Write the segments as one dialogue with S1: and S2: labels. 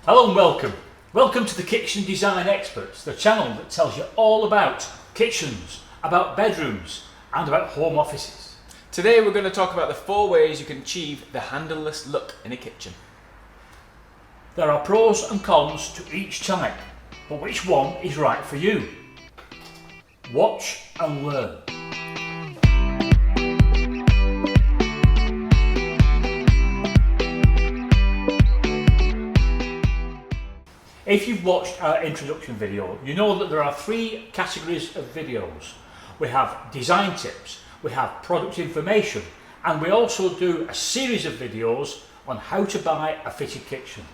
S1: Hello and welcome. Welcome to the Kitchen Design Experts, the channel that tells you all about kitchens, about bedrooms and about home offices.
S2: Today we're going to talk about the 4 ways you can achieve the handleless look in a kitchen.
S1: There are pros and cons to each type, but which one is right for you? Watch and learn. If you've watched our introduction video, you know that there are 3 categories of videos. We have design tips, we have product information, and we also do a series of videos on how to buy a fitted kitchen.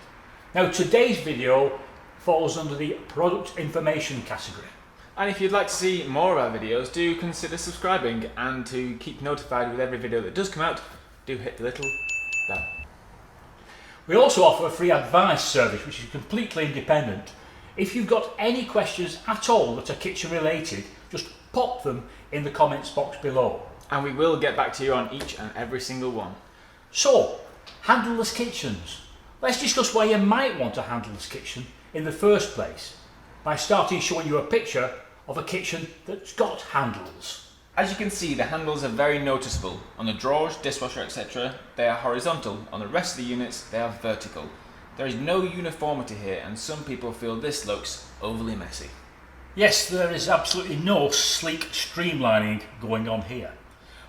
S1: Now today's video falls under the product information category.
S2: And if you'd like to see more of our videos, do consider subscribing, and to keep notified with every video that does come out, do hit the little bell.
S1: We also offer a free advice service which is completely independent. If you've got any questions at all that are kitchen related, just pop them in the comments box below.
S2: And we will get back to you on each and every single one.
S1: So, handleless kitchens. Let's discuss why you might want a handleless kitchen in the first place, by starting showing you a picture of a kitchen that's got handles.
S2: As you can see, the handles are very noticeable. On the drawers, dishwasher, etc., they are horizontal. On the rest of the units, they are vertical. There is no uniformity here, and some people feel this looks overly messy.
S1: Yes, there is absolutely no sleek streamlining going on here.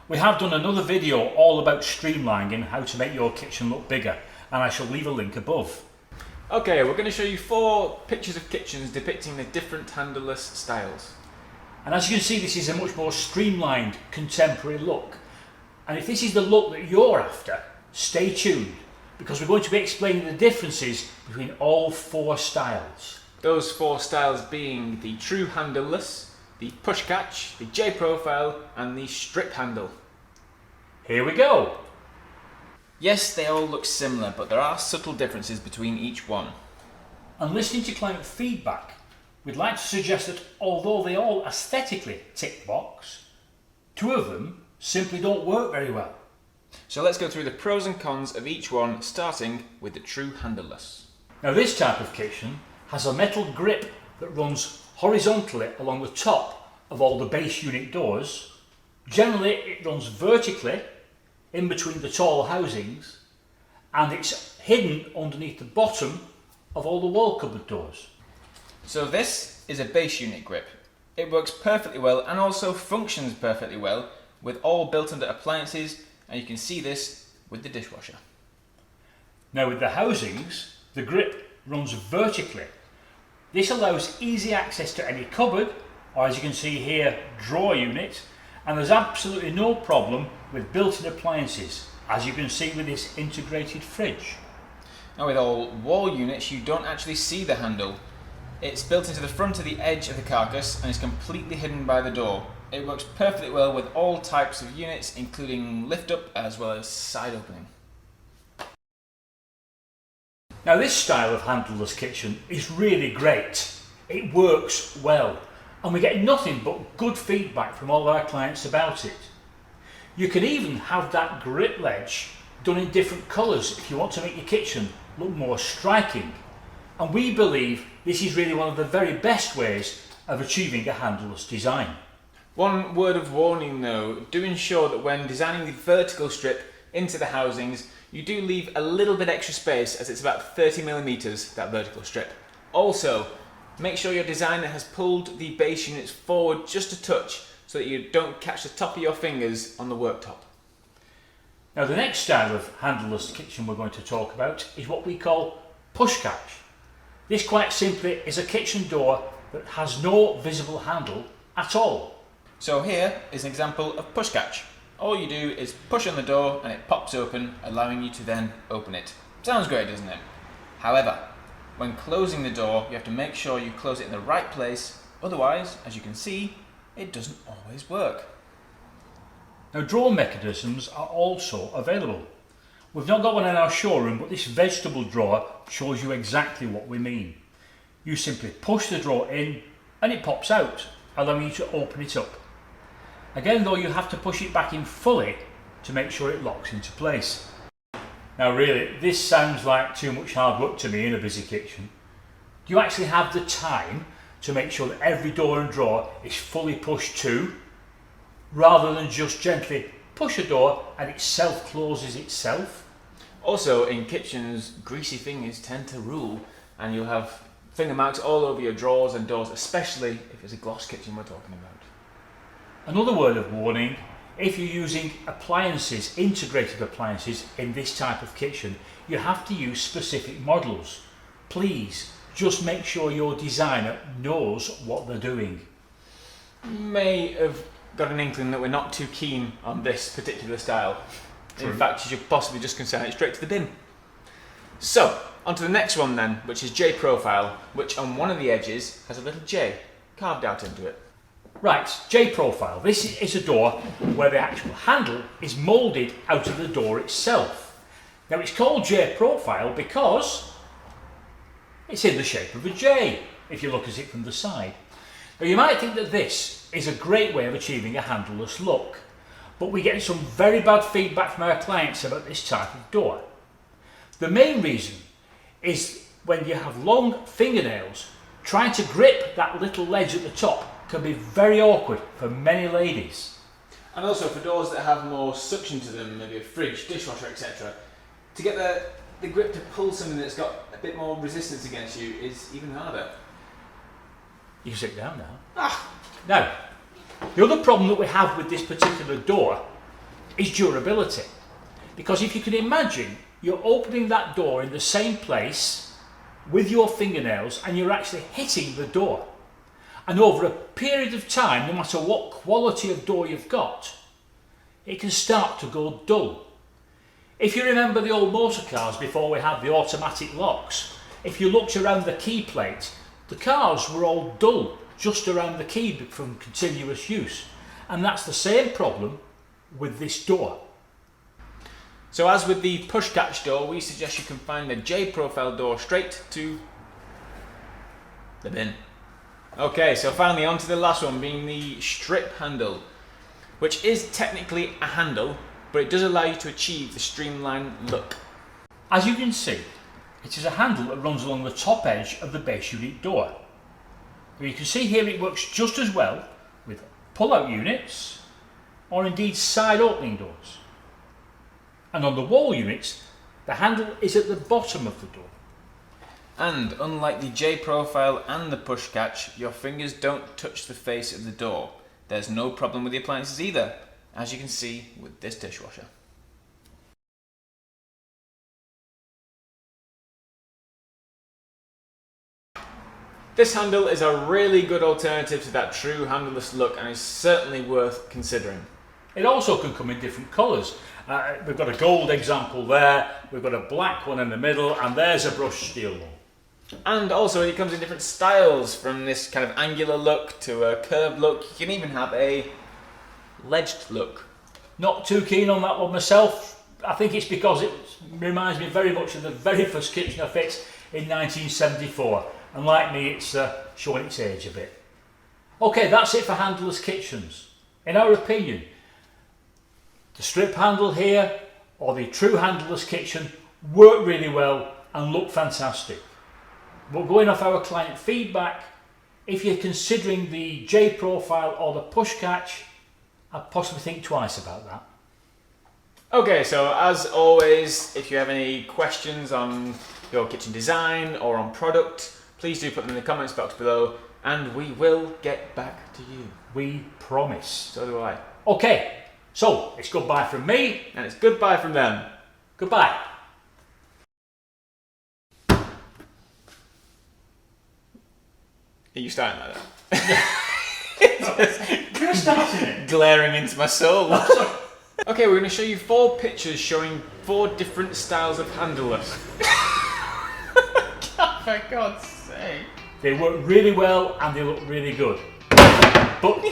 S1: We have done another video all about streamlining and how to make your kitchen look bigger, and I shall leave a link above.
S2: Okay, we're going to show you 4 pictures of kitchens depicting the different handleless styles.
S1: And as you can see, this is a much more streamlined, contemporary look. And if this is the look that you're after, stay tuned, because we're going to be explaining the differences between all 4 styles.
S2: Those 4 styles being the true handleless, the push catch, the J profile and the strip handle.
S1: Here we go.
S2: Yes, they all look similar, but there are subtle differences between each one.
S1: And listening to client feedback, we'd like to suggest that although they all aesthetically tick the box, 2 of them simply don't work very well.
S2: So let's go through the pros and cons of each one, starting with the true handleless.
S1: Now this type of kitchen has a metal grip that runs horizontally along the top of all the base unit doors. Generally it runs vertically in between the tall housings, and it's hidden underneath the bottom of all the wall cupboard doors.
S2: So this is a base unit grip. It works perfectly well and also functions perfectly well with all built-in appliances, and you can see this with the dishwasher.
S1: Now with the housings, the grip runs vertically. This allows easy access to any cupboard, or as you can see here, drawer unit, and there's absolutely no problem with built-in appliances, as you can see with this integrated fridge.
S2: Now with all wall units, you don't actually see the handle. It's built into the front of the edge of the carcass and is completely hidden by the door. It works perfectly well with all types of units, including lift up as well as side opening.
S1: Now this style of handleless kitchen is really great. It works well, and we get nothing but good feedback from all of our clients about it. You can even have that grip ledge done in different colours if you want to make your kitchen look more striking. And we believe this is really one of the very best ways of achieving a handleless design.
S2: One word of warning though, do ensure that when designing the vertical strip into the housings, you do leave a little bit extra space, as it's about 30mm, that vertical strip. Also, make sure your designer has pulled the base units forward just a touch so that you don't catch the top of your fingers on the worktop.
S1: Now the next style of handleless kitchen we're going to talk about is what we call push catch. This quite simply is a kitchen door that has no visible handle at all.
S2: So here is an example of push catch. All you do is push on the door and it pops open, allowing you to then open it. Sounds great, doesn't it? However, when closing the door, you have to make sure you close it in the right place, otherwise, as you can see, it doesn't always work.
S1: Now drawer mechanisms are also available. We've not got one in our showroom, but this vegetable drawer shows you exactly what we mean. You simply push the drawer in and it pops out, allowing you to open it up. Again though, you have to push it back in fully to make sure it locks into place. Now really, this sounds like too much hard work to me in a busy kitchen. Do you actually have the time to make sure that every door and drawer is fully pushed to, rather than just gently push a door and it self-closes itself?
S2: Also, in kitchens, greasy fingers tend to rule, and you'll have finger marks all over your drawers and doors, especially if it's a gloss kitchen we're talking about.
S1: Another word of warning: if you're using appliances, integrated appliances in this type of kitchen, you have to use specific models. Please just make sure your designer knows what they're doing.
S2: You may have got an inkling that we're not too keen on this particular style.
S1: True.
S2: In fact, you should possibly just consign it straight to the bin. So, on to the next one then, which is J profile, which on one of the edges has a little J carved out into it.
S1: Right, J profile. This is a door where the actual handle is moulded out of the door itself. Now it's called J profile because it's in the shape of a J, if you look at it from the side. Now you might think that this is a great way of achieving a handleless look, but we get some very bad feedback from our clients about this type of door. The main reason is when you have long fingernails, trying to grip that little ledge at the top can be very awkward for many ladies.
S2: And also for doors that have more suction to them, maybe a fridge, dishwasher, etc., to get the grip to pull something that's got a bit more resistance against you is even harder.
S1: You can sit down now. Now, the other problem that we have with this particular door is durability. Because if you can imagine, you're opening that door in the same place with your fingernails and you're actually hitting the door. And over a period of time, no matter what quality of door you've got, it can start to go dull. If you remember the old motor cars before we had the automatic locks, if you looked around the key plate, the cars were all dull just around the key from continuous use. And that's the same problem with this door.
S2: So as with the push catch door, we suggest you confine the J profile door straight to the bin. Okay, so finally on to the last one, being the strip handle, which is technically a handle, but it does allow you to achieve the streamlined look.
S1: As you can see, it is a handle that runs along the top edge of the base unit door. You can see here it works just as well with pull-out units or indeed side opening doors. And on the wall units, the handle is at the bottom of the door.
S2: And unlike the J profile and the push catch, your fingers don't touch the face of the door. There's no problem with the appliances either, as you can see with this dishwasher. This handle is a really good alternative to that true handleless look and is certainly worth considering.
S1: It also can come in different colours. We've got a gold example there, we've got a black one in the middle, and there's a brushed steel one.
S2: And also it comes in different styles, from this kind of angular look to a curved look. You can even have a ledged look.
S1: Not too keen on that one myself. I think it's because it reminds me very much of the very first kitchen I fixed in 1974. And like me, it's showing its age a bit. Okay, that's it for handleless kitchens. In our opinion, the strip handle here or the true handleless kitchen work really well and look fantastic. But going off our client feedback, if you're considering the J profile or the push catch, I'd possibly think twice about that.
S2: Okay, so as always, if you have any questions on your kitchen design or on product, please do put them in the comments box below and we will get back to you.
S1: We promise.
S2: So do I.
S1: Okay, so it's goodbye from me.
S2: And it's goodbye from them.
S1: Goodbye.
S2: Are you starting like that?
S1: You're starting it.
S2: Glaring into my soul. Okay, we're going to show you 4 pictures showing 4 different styles of handleless. God, for God's sake.
S1: They work really well and they look really good. But